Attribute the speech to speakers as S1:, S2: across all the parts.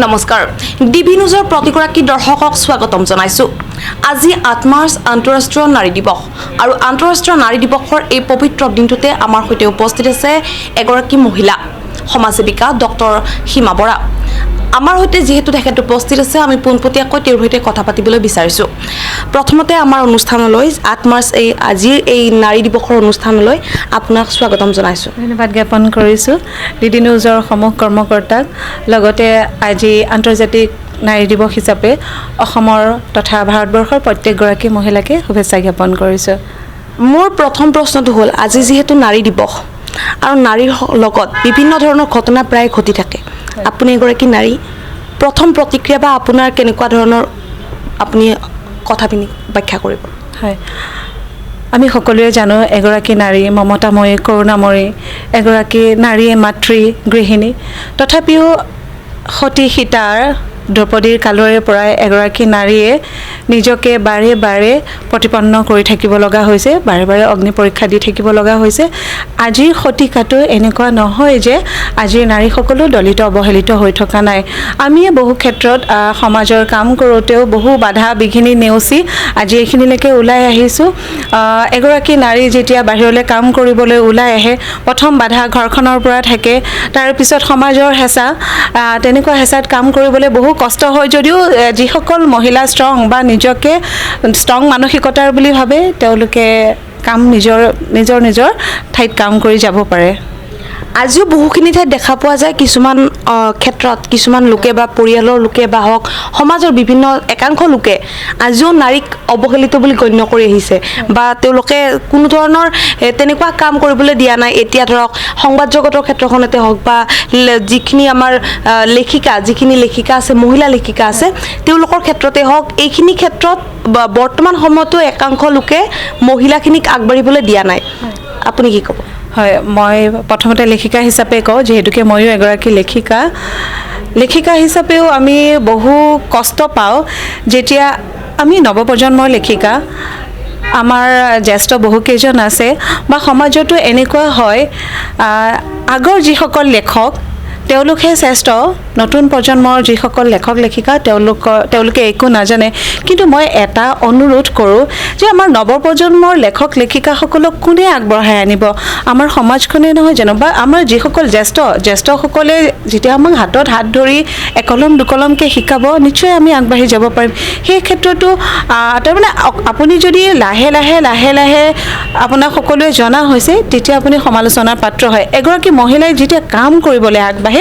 S1: নমস্কাৰ ডিবি নিউজৰ প্ৰতিগৰাকী দৰ্শকক স্বাগতম জনাইছো। আজি ৮ মাৰ্চ আন্তঃৰাষ্ট্ৰীয় নাৰী দিৱস আৰু আন্তঃৰাষ্ট্ৰীয় নাৰী দিৱসৰ এই পবিত্ৰ দিনটোতে আমাৰ সৈতে উপস্থিত আছে এগৰাকী মহিলা সমাজসেৱিকা ডক্টৰ সীমা বৰা। আমাৰ সৈতে যেহেতু তেখেত উপস্থিত আছে আমি পোনপটীয়াকৈ তেওঁৰ সৈতে কথা পাতিবলৈ বিচাৰিছোঁ। প্ৰথমতে আমাৰ অনুষ্ঠানলৈ ৮ মাৰ্চ আজিৰ এই নাৰী দিৱসৰ অনুষ্ঠানলৈ আপোনাক স্বাগতম জনাইছোঁ।
S2: ধন্যবাদ জ্ঞাপন কৰিছোঁ ডিডি নিউজৰ সমূহ কৰ্মকৰ্তাক, লগতে আজি আন্তৰ্জাতিক নাৰী দিৱস হিচাপে অসমৰ তথা ভাৰতবৰ্ষৰ প্ৰত্যেকগৰাকী মহিলাকে শুভেচ্ছা জ্ঞাপন কৰিছোঁ।
S1: মোৰ প্ৰথম প্ৰশ্নটো হ'ল আজি যিহেতু নাৰী দিৱস আৰু নাৰীৰ লগত বিভিন্ন ধৰণৰ ঘটনা প্ৰায় ঘটি থাকে, আপুনি এগৰাকী নাৰী, প্ৰথম প্ৰতিক্ৰিয়া বা আপোনাৰ কেনেকুৱা ধৰণৰ আপুনি কথাখিনি ব্যাখ্যা কৰিব?
S2: হয়, আমি সকলোৱে জানো এগৰাকী নাৰী মমতাময়ী, কৰুণাময়ী, এগৰাকী নাৰীয়ে মাতৃ, গৃহিণী। তথাপিও সতী সীতাৰ দ্ৰৌপদীৰ কালৰে পৰাই এগৰাকী নাৰীয়ে নিজকে বাৰে বাৰে প্ৰতিপন্ন কৰি থাকিব লগা হৈছে, বাৰে বাৰে অগ্নি পৰীক্ষা দি থাকিব লগা হৈছে। আজিৰ শতিকাটো এনেকুৱা নহয় যে আজিৰ নাৰীসকলো দলিত অৱহেলিত হৈ থকা নাই। আমি বহু ক্ষেত্ৰত সমাজৰ কাম কৰোঁতেও বহু বাধা বিঘিনি নেওচি আজি এইখিনিলৈকে ওলাই আহিছোঁ। এগৰাকী নাৰী যেতিয়া বাহিৰলৈ কাম কৰিবলৈ ওলাই আহে, প্ৰথম বাধা ঘৰখনৰ পৰা থাকে, তাৰপিছত সমাজৰ হেঁচা। তেনেকুৱা হেঁচাত কাম কৰিবলৈ বহু কষ্ট হয় যদিও যিসকল মহিলা ষ্ট্ৰং বা নিজকে ষ্ট্ৰং মানসিকতাৰ বুলি ভাবে তেওঁলোকে কাম নিজৰ ঠাইত কাম কৰি যাব পাৰে।
S1: আজিও বহুখিনি ঠাইত দেখা পোৱা যায় কিছুমান ক্ষেত্ৰত কিছুমান লোকে বা পৰিয়ালৰ লোকে বা হওক সমাজৰ বিভিন্ন একাংশ লোকে আজিও নাৰীক অৱহেলিত বুলি গণ্য কৰি আহিছে বা তেওঁলোকে কোনো ধৰণৰ তেনেকুৱা কাম কৰিবলৈ দিয়া নাই। এতিয়া ধৰক সংবাদ জগতৰ ক্ষেত্ৰখনতে হওক বা যিখিনি আমাৰ যিখিনি লেখিকা আছে, মহিলা লেখিকা আছে, তেওঁলোকৰ ক্ষেত্ৰতে হওক, এইখিনি ক্ষেত্ৰত বৰ্তমান সময়তো একাংশ লোকে মহিলাখিনিক আগবাঢ়িবলৈ দিয়া নাই। আপুনি কি ক'ব?
S2: হয়, মই প্ৰথমতে লেখিকা হিচাপে কওঁ, যিহেতুকে ময়ো এগৰাকী লেখিকা হিচাপেও আমি বহু কষ্ট পাওঁ যেতিয়া আমি নৱপ্ৰজন্মৰ লেখিকা, আমাৰ জ্যেষ্ঠ বহুকেইজন আছে বা সমাজতো এনেকুৱা হয় আগৰ যিসকল লেখক তেওঁলোকহে শ্ৰেষ্ঠ, নতুন প্ৰজন্মৰ যিসকল লেখক লেখিকা তেওঁলোকে একো নাজানে। কিন্তু মই এটা অনুৰোধ কৰোঁ যে আমাৰ নৱপ্ৰজন্মৰ লেখক লেখিকাসকলক কোনে আগবঢ়াই আনিব? আমাৰ সমাজখনে নহয় জানো, বা আমাৰ যিসকল জ্যেষ্ঠসকলে যেতিয়া আমাক হাতত হাত ধৰি একলম দুকলমকৈ শিকাব, নিশ্চয় আমি আগবাঢ়ি যাব পাৰিম। সেই ক্ষেত্ৰতো তাৰমানে আপুনি যদি লাহে লাহে আপোনাক সকলোৱে জনা হৈছে তেতিয়া আপুনি সমালোচনাৰ পাত্ৰ হয়। এগৰাকী মহিলাই যেতিয়া কাম কৰিবলৈ আগবাঢ়ে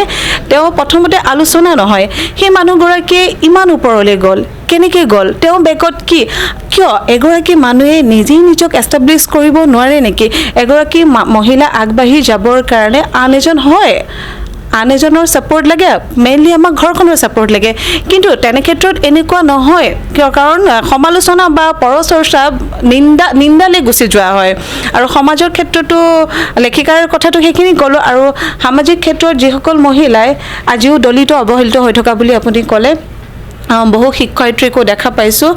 S2: তেওঁ প্ৰথমতে আলোচনা নহয়, সেই মানুহগৰাকীয়ে ইমান ওপৰলৈ গ'ল, কেনেকৈ গ'ল, তেওঁ বেগত কিয় এগৰাকী মানুহে নিজেই নিজক এষ্টাব্লিছ কৰিব নোৱাৰে নেকি? এগৰাকী মহিলা আগবাঢ়ি যাবৰ কাৰণে আন এজনৰ ছাপোৰ্ট লাগে, মেইনলি আমাক ঘৰখনৰ ছাপোৰ্ট লাগে। কিন্তু তেনে ক্ষেত্ৰত এনেকুৱা নহয়, কিয়? কাৰণ সমালোচনা বা পৰচৰ্চা নিন্দালৈ গুচি যোৱা হয়। আৰু সমাজৰ ক্ষেত্ৰতো লেখিকাৰ কথাটো সেইখিনি ক'লোঁ। আৰু সামাজিক ক্ষেত্ৰত যিসকল মহিলাই আজিও দলিত অৱহেলিত হৈ থকা বুলি আপুনি ক'লে, বহু শিক্ষয়িত্ৰীকো দেখা পাইছোঁ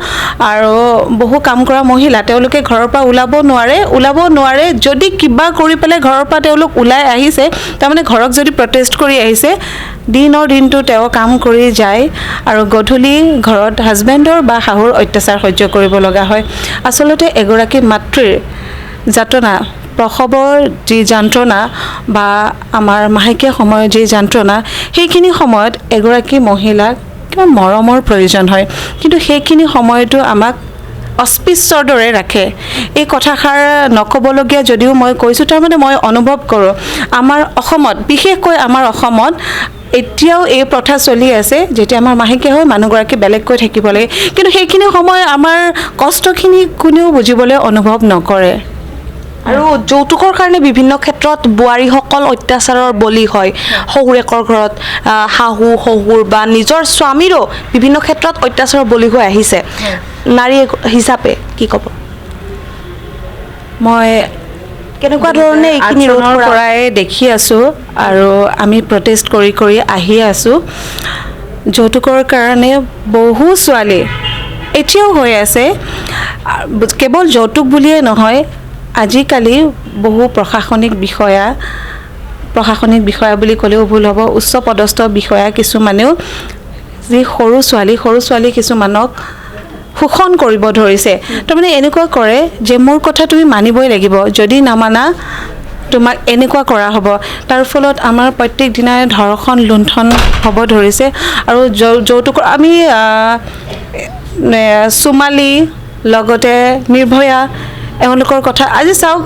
S2: আৰু বহু কাম কৰা মহিলা তেওঁলোকে ঘৰৰ পৰা ওলাব নোৱাৰে। যদি কিবা কৰি পেলাই ঘৰৰ পৰা তেওঁলোক ওলাই আহিছে, তাৰমানে ঘৰক যদি প্ৰটেষ্ট কৰি আহিছে, দিনটো তেওঁ কাম কৰি যায় আৰু গধূলি ঘৰত হাজবেণ্ডৰ বা শাহুৰ অত্যাচাৰ সহ্য কৰিব লগা হয়। আচলতে এগৰাকী মাতৃৰ যাতনা, প্ৰসৱৰ যি যন্ত্ৰণা বা আমাৰ মাহেকীয়া সময়ৰ যি যন্ত্ৰণা, সেইখিনি সময়ত এগৰাকী মহিলাক কিমান মৰমৰ প্ৰয়োজন হয়, কিন্তু সেইখিনি সময়তো আমাক অস্পৃশ্যৰ দৰে ৰাখে। এই কথাষাৰ নক'বলগীয়া যদিও মই কৈছোঁ, তাৰমানে মই অনুভৱ কৰোঁ আমাৰ অসমত, বিশেষকৈ আমাৰ অসমত এতিয়াও এই প্ৰথা চলি আছে। যেতিয়া আমাৰ মাহেকীয়া হয় মানুহগৰাকী বেলেগকৈ থাকিব লাগে, কিন্তু সেইখিনি সময় আমাৰ কষ্টখিনি কোনেও বুজিবলৈ অনুভৱ নকৰে।
S1: আৰু যৌতুকৰ কাৰণে বিভিন্ন ক্ষেত্ৰত বোৱাৰীসকল অত্যাচাৰৰ বলি হয়। শহুৰেকৰ ঘৰত শহুৰ বা নিজৰ স্বামীৰো বিভিন্ন ক্ষেত্ৰত অত্যাচাৰৰ বলি হৈ আহিছে। নাৰী হিচাপে কি ক'ব?
S2: মই
S1: কেনেকুৱা ধৰণে এইখিনি
S2: ৰোধৰ পৰাই দেখি আছোঁ আৰু আমি প্ৰটেষ্ট কৰি আহি আছোঁ। যৌতুকৰ কাৰণে বহু ছোৱালী এতিয়াও হৈ আছে। কেৱল যৌতুক বুলিয়ে নহয়, আজিকালি বহু প্ৰশাসনিক বিষয়া প্ৰশাসনিক বিষয়া বুলি ক'লেও ভুল হ'ব, উচ্চ পদস্থ বিষয়া কিছুমানেও যি সৰু ছোৱালী কিছুমানক শোষণ কৰিব ধৰিছে। তাৰমানে এনেকুৱা কৰে যে মোৰ কথা তুমি মানিবই লাগিব, যদি নামানা তোমাক এনেকুৱা কৰা হ'ব। তাৰ ফলত আমাৰ প্ৰত্যেক দিনাই ধৰ্ষণ লুণ্ঠন হ'ব ধৰিছে। আৰু যৌতুকৰ আমি সোমালী লগতে নিৰ্ভয়া এওঁলোকৰ কথা আজি চাওক,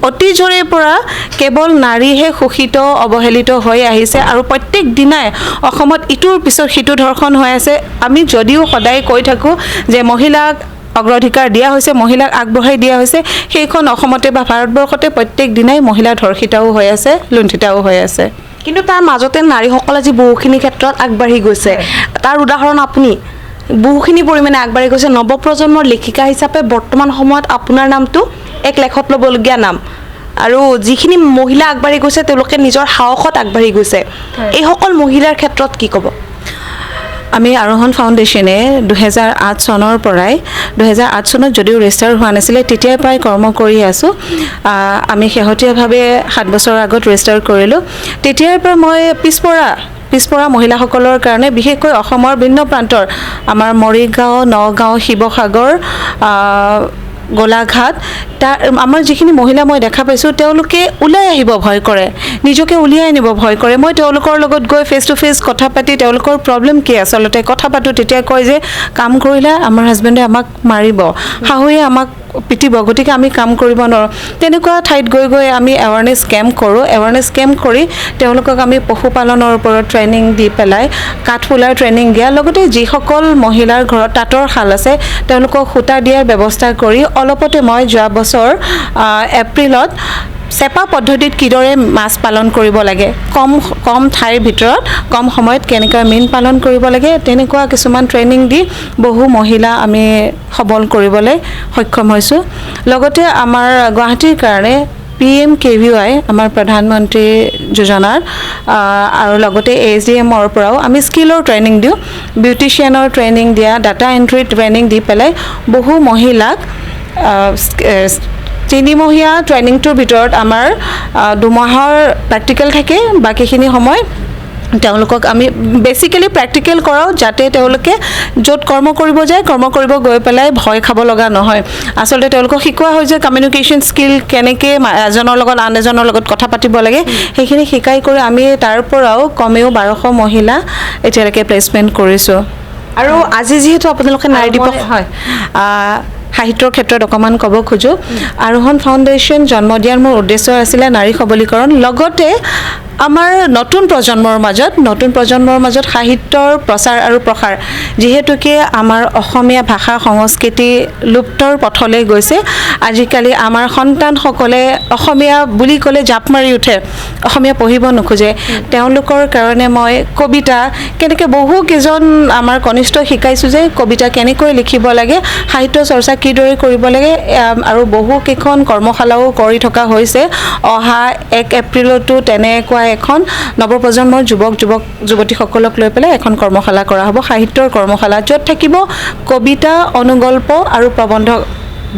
S2: অতীজৰে পৰা কেৱল নাৰীহে শোষিত অৱহেলিত হৈ আহিছে আৰু প্ৰত্যেক দিনাই অসমত ইটোৰ পিছত সিটো ধৰ্ষণ হৈ আছে। আমি যদিও সদায় কৈ থাকোঁ যে মহিলাক অগ্ৰাধিকাৰ দিয়া হৈছে, মহিলাক আগবঢ়াই দিয়া হৈছে, সেইখন অসমতে বা ভাৰতবৰ্ষতে প্ৰত্যেক দিনাই মহিলা ধৰ্ষিতাও হৈ আছে, লুণ্ঠিতাও হৈ আছে।
S1: কিন্তু তাৰ মাজতে নাৰীসকল আজি বহুখিনি ক্ষেত্ৰত আগবাঢ়ি গৈছে। তাৰ উদাহৰণ আপুনি বহুখিনি পৰিমাণে আগবাঢ়ি গৈছে। নৱপ্ৰজন্মৰ লেখিকা হিচাপে বৰ্তমান সময়ত আপোনাৰ নামটো এক লেখত ল'বলগীয়া নাম। আৰু যিখিনি মহিলা আগবাঢ়ি গৈছে তেওঁলোকে নিজৰ সাহসত আগবাঢ়ি গৈছে। এইসকল মহিলাৰ ক্ষেত্ৰত কি ক'ব?
S2: আমি আৰোহণ ফাউণ্ডেশ্যনে 2008 চনৰ পৰাই 2008 চনত যদিও ৰেজিষ্টাৰ হোৱা নাছিলে তেতিয়াৰ পৰাই কৰ্ম কৰি আছোঁ। আমি শেহতীয়াভাৱে 7 বছৰৰ আগত ৰেজিষ্টাৰ কৰিলোঁ। তেতিয়াৰ পৰা মই পিছপৰা মহিলাসকলৰ কাৰণে বিশেষকৈ অসমৰ ভিন্ন প্ৰান্তৰ আমাৰ মৰিগাঁও, নগাঁও, শিৱসাগৰ, গোলাঘাট, তাৰ আমাৰ যিখিনি মহিলা মই দেখা পাইছোঁ তেওঁলোকে ওলাই আহিব ভয় কৰে, নিজকে উলিয়াই আনিব ভয় কৰে। মই তেওঁলোকৰ লগত গৈ ফেচ টু ফেচ কথা পাতি তেওঁলোকৰ প্ৰব্লেম কি আচলতে কথা পাতোঁ। তেতিয়া কয় যে কাম কৰিলে আমাৰ হাজবেণ্ডে আমাক মাৰিব, শাহুৱে আমাক পিটিব, গতিকে আমি কাম কৰিব নোৱাৰোঁ। তেনেকুৱা ঠাইত গৈ আমি এৱাৰনেছ কেম্প কৰোঁ। এৱাৰনেছ কেম্প কৰি তেওঁলোকক আমি পশুপালনৰ ওপৰত ট্ৰেইনিং দি পেলাই কাঠফুলাৰ ট্ৰেইনিং দিয়া, লগতে যিসকল মহিলাৰ ঘৰত তাঁতৰ শাল আছে তেওঁলোকক সূতা দিয়াৰ ব্যৱস্থা কৰি অলপতে মই যোৱা বছৰ এপ্ৰিলত চেপা পদ্ধতিত কিদৰে মাছ পালন কৰিব লাগে, কম ঠাইৰ ভিতৰত কম সময়ত কেনেকৈ মীন পালন কৰিব লাগে, তেনেকুৱা কিছুমান ট্ৰেইনিং দি বহু মহিলা আমি সবল কৰিবলৈ সক্ষম হৈছোঁ। লগতে আমাৰ গুৱাহাটীৰ কাৰণে PMKVY আমাৰ প্ৰধানমন্ত্ৰী যোজনাৰ আৰু লগতে ASDMৰ পৰাও আমি স্কিলৰ ট্ৰেইনিং দিওঁ, বিউটিচিয়ানৰ ট্ৰেইনিং দিয়া, ডাটা এণ্ট্ৰি ট্ৰেইনিং দি পেলাই বহু মহিলাক 3মহীয়া ট্ৰেইনিংটোৰ ভিতৰত আমাৰ 2 মাহৰ প্ৰেক্টিকেল থাকে, বাকীখিনি সময় তেওঁলোকক আমি বেচিকেলি প্ৰেক্টিকেল কৰাওঁ যাতে তেওঁলোকে য'ত কৰ্ম কৰিব যায় কৰ্ম কৰিব গৈ পেলাই ভয় খাব লগা নহয়। আচলতে তেওঁলোকক শিকোৱা হয় যে কমিউনিকেশ্যন স্কিল কেনেকৈ এজনৰ লগত আন এজনৰ লগত কথা পাতিব লাগে, সেইখিনি শিকাই কৰি আমি তাৰ পৰাও কমেও 1200 মহিলা এতিয়ালৈকে প্লেচমেণ্ট কৰিছোঁ।
S1: আৰু আজি যিহেতু আপোনালোকে নাৰী দিৱস
S2: হয় সাহিত্যৰ ক্ষেত্ৰত অকণমান ক'ব খোজোঁ। আৰোহণ ফাউণ্ডেশ্যন জন্ম দিয়াৰ মোৰ উদ্দেশ্য আছিলে নাৰী সবলীকৰণ, লগতে আমাৰ নতুন প্ৰজন্মৰ মাজত সাহিত্যৰ প্ৰচাৰ আৰু প্ৰসাৰ। যিহেতুকে আমাৰ অসমীয়া ভাষা সংস্কৃতি লুপ্তৰ পথলৈ গৈছে। আজিকালি আমাৰ সন্তানসকলে অসমীয়া বুলি ক'লে জাপ মাৰি উঠে, অসমীয়া পঢ়িব নোখোজে। তেওঁলোকৰ কাৰণে মই কবিতা কেনেকৈ বহুকেইজন আমাৰ কনিষ্ঠ শিকাইছোঁ যে কবিতা কেনেকৈ লিখিব লাগে, সাহিত্য চৰ্চা কিদৰে কৰিব লাগে, আৰু বহুকেইখন কৰ্মশালাও কৰি থকা হৈছে। অহা 1 এপ্ৰিলতো তেনেকুৱা এখন নৱপ্ৰজন্মৰ যুৱতীসকলক লৈ পেলাই এখন কৰ্মশালা কৰা হ'ব, সাহিত্যৰ কৰ্মশালা, য'ত থাকিব কবিতা, অনুগল্প আৰু প্ৰবন্ধ।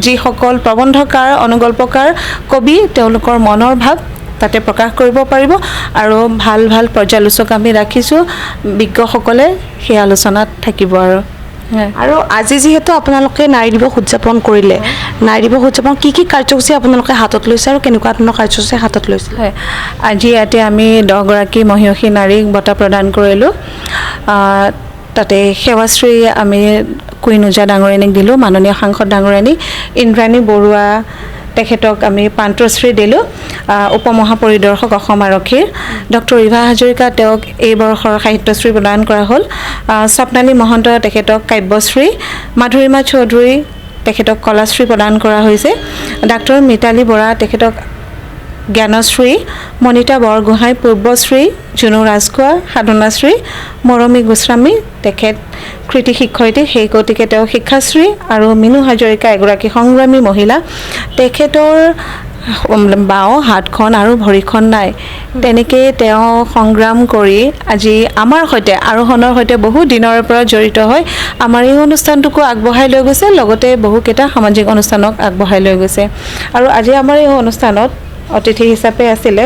S2: যিসকল প্ৰবন্ধকাৰ অনুগল্পকাৰ কবি তেওঁলোকৰ মনৰ ভাৱ তাতে প্ৰকাশ কৰিব পাৰিব আৰু ভাল পৰ্যালোচক আমি ৰাখিছোঁ, বিজ্ঞসকলে সেই আলোচনাত থাকিব।
S1: আৰু আজি যিহেতু আপোনালোকে নাৰী দিৱস উদযাপন কৰিলে, নাৰী দিৱস উদযাপন কি কাৰ্যসূচী আপোনালোকে হাতত লৈছে আৰু কেনেকুৱা ধৰণৰ কাৰ্যসূচী হাতত লৈছে?
S2: হয়, আজি ইয়াতে আমি 10গৰাকী মহিয়সী নাৰীক বঁটা প্ৰদান কৰিলোঁ। তাতে সেৱাশ্ৰী আমি কুইন ওজা ডাঙৰীয়ানীক দিলোঁ, মাননীয় সাংসদ ডাঙৰীয়ানী ইন্দ্ৰাণী বৰুৱা তেখেতক আমি প্ৰান্তশ্ৰী দিলোঁ, উপমহাপৰিদৰ্শক অসম আৰক্ষীৰ ডক্টৰ ৰিভা হাজৰিকা তেওঁক এই বৰ্ষৰ সাহিত্যশ্ৰী প্ৰদান কৰা হ'ল, স্বপ্নালী মহন্ত তেখেতক কাব্যশ্ৰী, মাধুৰিমা চৌধুৰী তেখেতক কলাশ্ৰী প্ৰদান কৰা হৈছে, ডাক্তৰ মিতালী বৰা তেখেতক জ্ঞানশ্ৰী, মণিতা বৰগোহাঁই পূৰ্বশ্ৰী, জুনু ৰাজখোৱা সাধনাশ্ৰী, মৰমী গোস্বামী তেখেত কৃতি শিক্ষয়িত্ৰী, সেই গতিকে তেওঁ শিক্ষাশ্ৰী, আৰু মিনু হাজৰিকা এগৰাকী সংগ্ৰামী মহিলা, তেখেতৰ বাওঁ হাতখন আৰু ভৰিখন নাই, তেনেকৈ তেওঁ সংগ্ৰাম কৰি আজি আমাৰ সৈতে আৰোহণৰ সৈতে বহু দিনৰ পৰা জড়িত হৈ আমাৰ এই অনুষ্ঠানটোকো আগবঢ়াই লৈ গৈছে, লগতে বহুকেইটা সামাজিক অনুষ্ঠানক আগবঢ়াই লৈ গৈছে। আৰু আজি আমাৰ এই অনুষ্ঠানত অতিথি হিচাপে আছিলে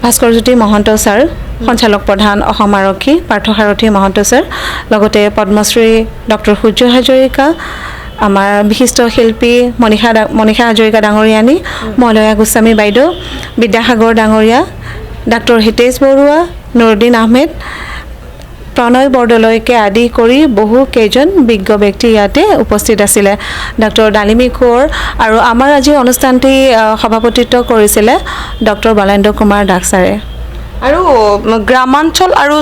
S2: ভাস্কৰজ্যোতি মহন্ত ছাৰ, সঞ্চালক প্ৰধান অসম আৰক্ষী পাৰ্থসাৰথী মহন্ত ছাৰ, লগতে পদ্মশ্ৰী ডক্টৰ সূৰ্য হাজৰিকা, আমাৰ বিশিষ্ট শিল্পী মনীষা হাজৰিকা ডাঙৰীয়ানী, মলয়া গোস্বামী বাইদেউ, বিদ্যাসাগৰ ডাঙৰীয়া, ডাক্তৰ হিতেশ বৰুৱা, নুৰুদ্দিন আহমেদ, প্ৰণয় বৰদলৈকে আদি কৰি বহু কেইজন বিজ্ঞ ব্যক্তি ইয়াতে উপস্থিত আছিলে। ডক্টৰ ডালিমী কোঁৱৰ আৰু আমাৰ আজি অনুষ্ঠানটি সভাপতিত্ব কৰিছিলে ডক্টৰ বলেন্দ্ৰ কুমাৰ দাস ছাৰে।
S1: আৰু গ্ৰামাঞ্চল আৰু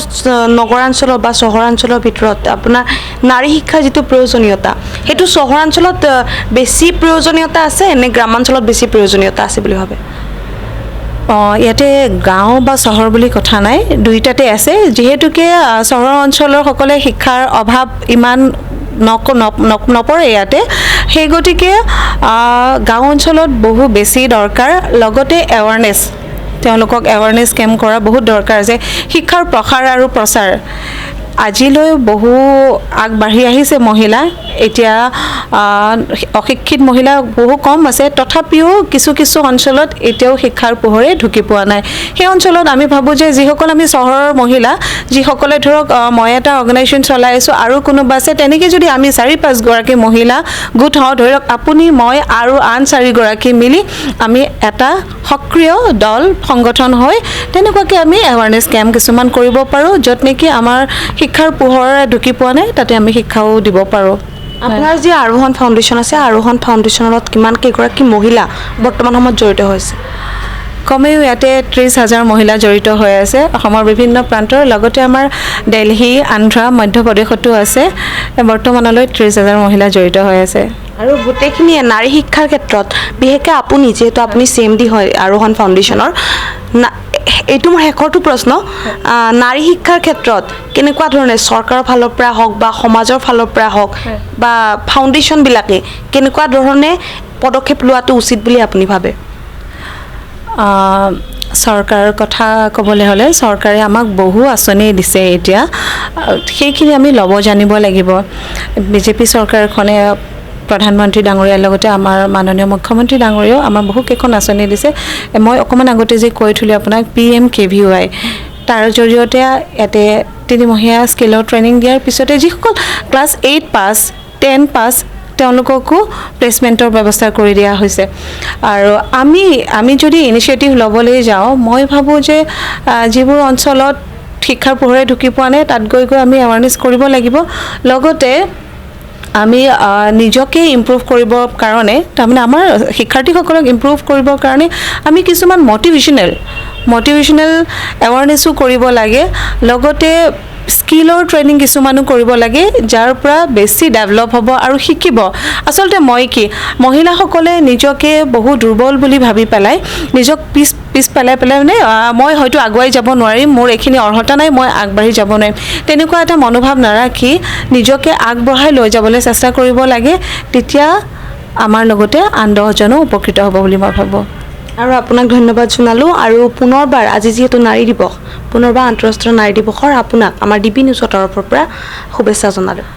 S1: নগৰাঞ্চলৰ বা চহৰাঞ্চলৰ ভিতৰত আপোনাৰ নাৰী শিক্ষাৰ যিটো প্ৰয়োজনীয়তা, সেইটো চহৰাঞ্চলত বেছি প্ৰয়োজনীয়তা আছে নে গ্ৰামাঞ্চলত বেছি প্ৰয়োজনীয়তা আছে বুলি ভাবে?
S2: ইয়াতে গাঁও বা চহৰ বুলি কথা নাই, দুইটাতে আছে। যিহেতুকে চহৰ অঞ্চলৰ সকলে শিক্ষাৰ অভাৱ ইমান নপৰে ইয়াতে, সেই গতিকে গাঁও অঞ্চলত বহু বেছি দৰকাৰ। লগতে এৱাৰনেছ, তেওঁলোকক এৱাৰনেছ কেম্প কৰা বহুত দৰকাৰ আছে। শিক্ষাৰ প্ৰসাৰ আৰু প্ৰচাৰ আজিলৈ বহু আগবাঢ়ি আহিছে মহিলা, এতিয়া অশিক্ষিত মহিলা বহু কম আছে, তথাপিও কিছু কিছু অঞ্চলত এতিয়াও শিক্ষাৰ পোহৰে ঢুকি পোৱা নাই। সেই অঞ্চলত আমি ভাবোঁ যে যিসকল আমি চহৰৰ মহিলা, যিসকলে ধৰক মই এটা অৰ্গেনাইজেশ্যন চলাই আছোঁ আৰু কোনোবা আছে, তেনেকৈ যদি আমি 4-5গৰাকী মহিলা গোট হওঁ, ধৰক আপুনি মই আৰু আন 4গৰাকী মিলি আমি এটা সক্ৰিয় দল সংগঠন হৈ তেনেকুৱাকৈ আমি এৱাৰনেছ কেম্প কিছুমান কৰিব পাৰোঁ, য'ত নেকি আমাৰ শিক্ষাৰ পোহৰ ঢুকি পোৱা নাই, তাতে আমি শিক্ষাও দিব পাৰোঁ।
S1: আপোনাৰ যি আৰোহণ ফাউণ্ডেশ্যন আছে, আৰোহণ ফাউণ্ডেশ্যনত কিমান কেইগৰাকী মহিলা বৰ্তমান সময়ত জড়িত হৈছে?
S2: কমেও ইয়াতে 30,000 মহিলা জড়িত হৈ আছে অসমৰ বিভিন্ন প্ৰান্তৰ, লগতে আমাৰ দিল্লী, আন্ধ্ৰা, মধ্যপ্ৰদেশতো আছে। বৰ্তমানলৈ 30,000 মহিলা জড়িত হৈ আছে।
S1: আৰু গোটেইখিনিয়ে নাৰী শিক্ষাৰ ক্ষেত্ৰত, বিশেষকৈ আপুনি যিহেতু আপুনি CMD হয় আৰোহণ ফাউণ্ডেশ্যনৰ, এইটো মোৰ শেষৰটো প্ৰশ্ন, নাৰী শিক্ষাৰ ক্ষেত্ৰত কেনেকুৱা ধৰণে চৰকাৰৰ ফালৰ পৰা হওক বা সমাজৰ ফালৰ পৰা হওক বা ফাউণ্ডেশ্যনবিলাকে কেনেকুৱা ধৰণে পদক্ষেপ লোৱাটো উচিত বুলি আপুনি ভাবে?
S2: চৰকাৰৰ কথা ক'বলৈ হ'লে চৰকাৰে আমাক বহু আঁচনি দিছে এতিয়া, সেইখিনি আমি ল'ব জানিব লাগিব। BJP চৰকাৰখনে প্ৰধানমন্ত্ৰী ডাঙৰীয়াৰ লগতে আমাৰ মাননীয় মুখ্যমন্ত্ৰী ডাঙৰীয়াও আমাৰ বহুকেইখন আঁচনি দিছে। মই অকণমান আগতে যে কৈ থ'লোঁ আপোনাক PMKVY, তাৰ জৰিয়তে ইয়াতে 3মহীয়া স্কিলৰ ট্ৰেইনিং দিয়াৰ পিছতে যিসকল ক্লাছ 8 পাছ 10 পাছ তেওঁলোককো প্লেচমেণ্টৰ ব্যৱস্থা কৰি দিয়া হৈছে। আৰু আমি যদি ইনিচিয়েটিভ ল'বলৈ যাওঁ, মই ভাবোঁ যে যিবোৰ অঞ্চলত শিক্ষাৰ পোহৰে ঢুকি পোৱা নাই, তাত গৈ আমি এৱাৰনেছ কৰিব লাগিব। লগতে আমি নিজকে ইম্প্ৰুভ কৰিবৰ কাৰণে, তাৰমানে আমাৰ শিক্ষাৰ্থীসকলক ইম্প্ৰুভ কৰিবৰ কাৰণে আমি কিছুমান মটিভেশ্যনেল এৱাৰনেছো কৰিব লাগে। লগতে স্কিলৰ ট্ৰেইনিং কিছুমানো কৰিব লাগে, যাৰ পৰা বেছি ডেভেলপ হ'ব আৰু শিকিব। আচলতে মহিলাসকলে নিজকে বহু দুৰ্বল বুলি ভাবি পেলাই নিজক পিছ পেলাই মানে মই হয়তো আগুৱাই যাব নোৱাৰিম, মোৰ এইখিনি অৰ্হতা নাই, মই আগবাঢ়ি যাব নোৱাৰিম, তেনেকুৱা এটা মনোভাৱ নাৰাখি নিজকে আগবঢ়াই লৈ যাবলৈ চেষ্টা কৰিব লাগে। তেতিয়া আমাৰ লগতে আন 10জনো উপকৃত হ'ব বুলি মই ভাবোঁ।
S1: আৰু আপোনাক ধন্যবাদ জনালোঁ। আৰু পুনৰবাৰ আজি যিহেতু নাৰী দিৱস, পুনৰবাৰ আন্তঃৰাষ্ট্ৰীয় নাৰী দিৱসৰ আপোনাক আমাৰ DB নিউজৰ তৰফৰ পৰা শুভেচ্ছা জনালোঁ।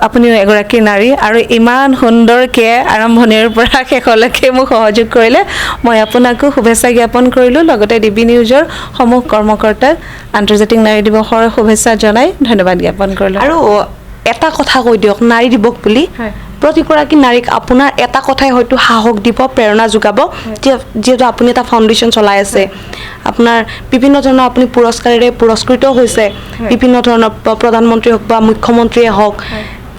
S2: আপুনিও এগৰাকী নাৰী আৰু ইমান সুন্দৰকৈ আৰম্ভণিৰ পৰা শেষলৈকে মোক সহযোগ কৰিলে, মই আপোনাকো শুভেচ্ছা জ্ঞাপন কৰিলোঁ। লগতে DB নিউজৰ সমূহ কৰ্মকৰ্তাক আন্তৰ্জাতিক নাৰী দিৱসৰ শুভেচ্ছা জনাই ধন্যবাদ জ্ঞাপন কৰিলোঁ।
S1: আৰু এটা কথা কৈ দিয়ক, নাৰী দিৱস বুলি প্ৰতিগৰাকী নাৰীক আপোনাৰ এটা কথাই হয়তো সাহস দিব, প্ৰেৰণা যোগাব, যিহেতু আপুনি এটা ফাউণ্ডেশ্যন চলাই আছে, আপোনাৰ বিভিন্ন ধৰণৰ আপুনি পুৰস্কাৰেৰে পুৰস্কৃত হৈছে, বিভিন্ন ধৰণৰ প্ৰধানমন্ত্ৰী হওক বা মুখ্যমন্ত্ৰীয়ে হওক,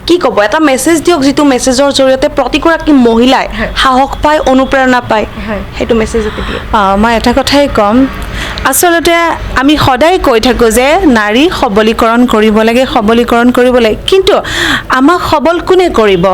S1: কি ক'ব? এটা মেছেজ দিয়ক, যিটো মেছেজৰ জৰিয়তে প্ৰতিগৰাকী মহিলাই সাহস পায়, অনুপ্ৰেৰণা পায়, সেইটো মেছেজ যদি দিয়ে।
S2: মই এটা কথাই ক'ম, আচলতে আমি সদায় কৈ থাকোঁ যে নাৰী সবলীকৰণ কৰিব লাগে, কিন্তু আমাক সবল কোনে কৰিব?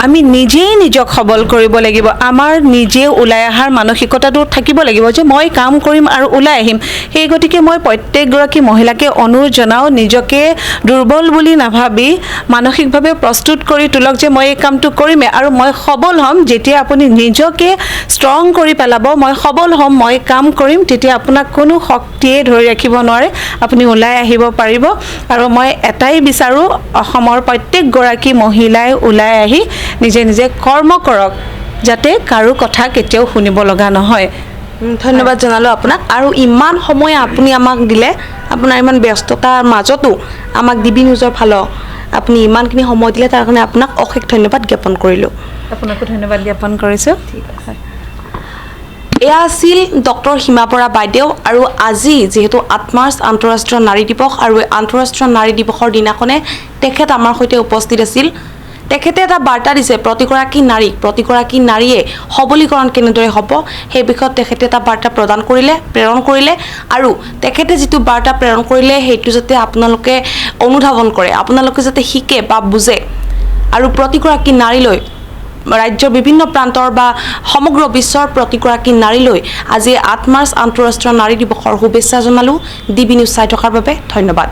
S2: আমি নিজেই নিজক সবল কৰিব লাগিব। আমাৰ নিজে ওলাই অহাৰ মানসিকতাটো থাকিব লাগিব যে মই কাম কৰিম আৰু ওলাই আহিম। সেই গতিকে মই প্ৰত্যেকগৰাকী মহিলাকে অনুৰোধ জনাওঁ, নিজকে দুৰ্বল বুলি নাভাবি মানসিকভাৱে প্ৰস্তুত কৰি তোলক যে মই এই কামটো কৰিমেই আৰু মই সবল হ'ম। যেতিয়া আপুনি নিজকে ষ্ট্ৰং কৰি পেলাব, মই সবল হ'ম, মই কাম কৰিম, তেতিয়া আপোনাক কোনো শক্তিয়ে ধৰি ৰাখিব নোৱাৰে, আপুনি ওলাই আহিব পাৰিব। আৰু মই এটাই বিচাৰোঁ, অসমৰ প্ৰত্যেকগৰাকী মহিলাই ওলাই আহি নিজে নিজে কৰ্ম কৰক, যাতে কাৰো কথা কেতিয়াও শুনিব লগা নহয়।
S1: ধন্যবাদ জনালোঁ আপোনাক আৰু ইমান সময় আপুনি আমাক দিলে আপোনাৰ ইমান ব্যস্ততাৰ মাজতো আমাক ডিবি নিউজৰ ফালৰ আপুনি ইমানখিনি সময় দিলে তাৰ কাৰণে আপোনাক অশেষ ধন্যবাদ জ্ঞাপন কৰিলোঁ
S2: আপোনাকো ধন্যবাদ জ্ঞাপন কৰিছোঁ
S1: এয়া আছিল ডক্টৰ সীমা বৰা বাইদেউ আৰু আজি যিহেতু 8 মাৰ্চ আন্তঃৰাষ্ট্ৰীয় নাৰী দিৱস আৰু আন্তঃৰাষ্ট্ৰীয় নাৰী দিৱসৰ দিনাখনে তেখেত আমাৰ সৈতে উপস্থিত আছিল তেখেতে এটা বাৰ্তা দিছে প্ৰতিগৰাকী নাৰীয়ে সবলীকৰণ কেনেদৰে হ'ব সেই বিষয়ত তেখেতে এটা বাৰ্তা প্ৰেৰণ কৰিলে আৰু তেখেতে যিটো বাৰ্তা প্ৰেৰণ কৰিলে সেইটো যাতে আপোনালোকে অনুধাৱন কৰে আপোনালোকে যাতে শিকে বা বুজে আৰু প্ৰতিগৰাকী নাৰীলৈ ৰাজ্যৰ বিভিন্ন প্ৰান্তৰ বা সমগ্ৰ বিশ্বৰ প্ৰতিগৰাকী নাৰীলৈ আজি 8 মাৰ্চ আন্তঃৰাষ্ট্ৰীয় নাৰী দিৱসৰ শুভেচ্ছা জনালোঁ ডিবি নিউজ চাই থকাৰ বাবে ধন্যবাদ